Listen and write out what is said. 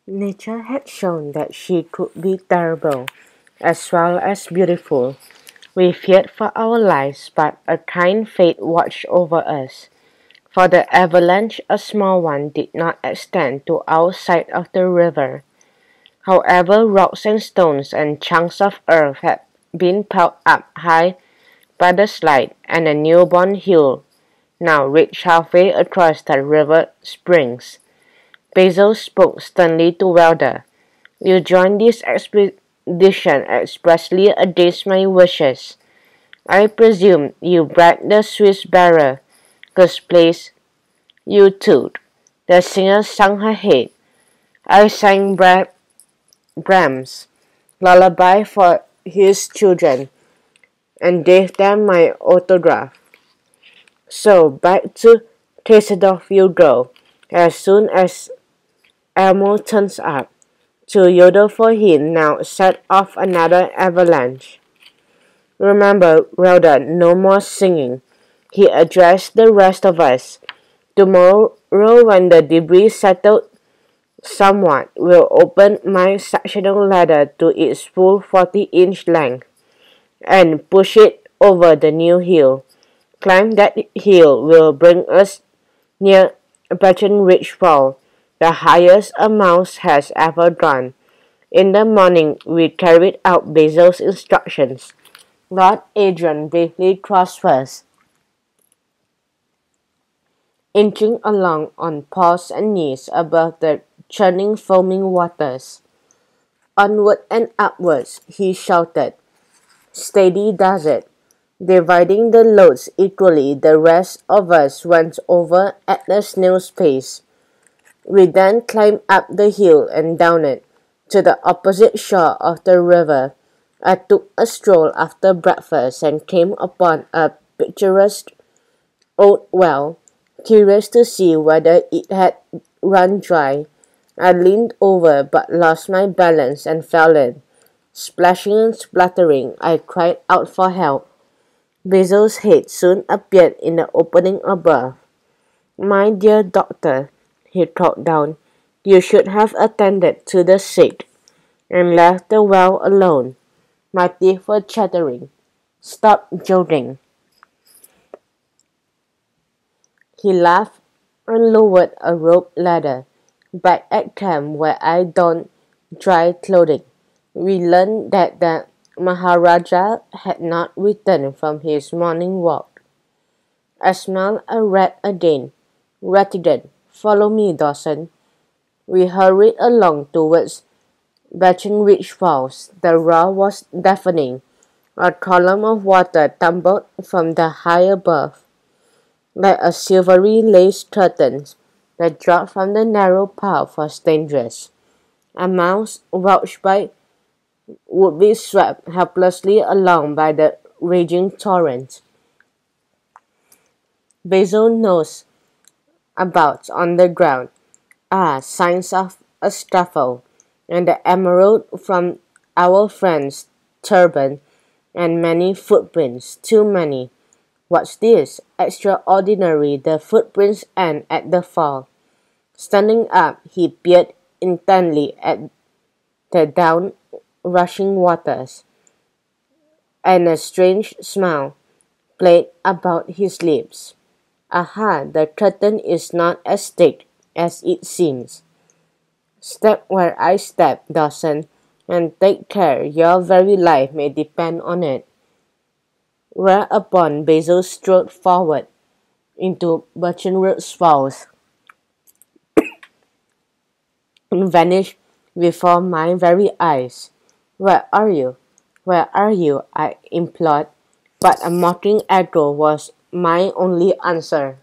Nature had shown that she could be terrible as well as beautiful. We feared for our lives, but a kind fate watched over us. For the avalanche, a small one, did not extend to our side of the river. However, rocks and stones and chunks of earth had been piled up high by the slide, and a newborn hill now reached halfway across the river springs. Basil spoke sternly to Wilder. You joined this expedition expressly against my wishes. I presume you bribed the Swiss bearer, whose place you took. The singer sung her head. I sang Brahms' lullaby for his children and gave them my autograph. So back to Tesedorf you go, as soon as Elmo turns up, to yodel for him now set off another avalanche. Remember, Rhoda, no more singing. He addressed the rest of us. Tomorrow, when the debris settled somewhat, we'll open my sectional ladder to its full 40-inch length and push it over the new hill. Climb that hill will bring us near Breckenridge Fall, the highest a mouse has ever gone. In the morning, we carried out Basil's instructions. Lord Adrian briefly crossed first, inching along on paws and knees above the churning foaming waters. Onward and upwards, he shouted. Steady does it. Dividing the loads equally, the rest of us went over at a snail's pace. We then climbed up the hill and down it, to the opposite shore of the river. I took a stroll after breakfast and came upon a picturesque old well, curious to see whether it had run dry. I leaned over but lost my balance and fell in. Splashing and spluttering, I cried out for help. Basil's head soon appeared in the opening above. My dear doctor, he called down, you should have attended to the sick and left the well alone. My teeth were chattering. Stop joking. He laughed and lowered a rope ladder. Back at camp where I donned dry clothing, we learned that the Maharaja had not returned from his morning walk. I smelled a rat again. Ratigan, follow me, Dawson. We hurried along towards Breckenridge Falls. The roar was deafening. A column of water tumbled from the high above. Like a silvery lace curtain that dropped from the narrow path was dangerous. A mouse watched by would be swept helplessly along by the raging torrent. Basil nosed about on the ground. Signs of a scuffle, and the emerald from our friend's turban, and many footprints, too many. What's this? Extraordinary, the footprints end at the fall. Standing up, he peered intently at the down-rushing waters, and a strange smile played about his lips. Aha, the curtain is not as thick as it seems. Step where I step, Dawson, and take care your very life may depend on it. Whereupon Basil strode forward into Breckenridge Falls and vanished before my very eyes. Where are you? Where are you? I implored, but a mocking echo was my only answer.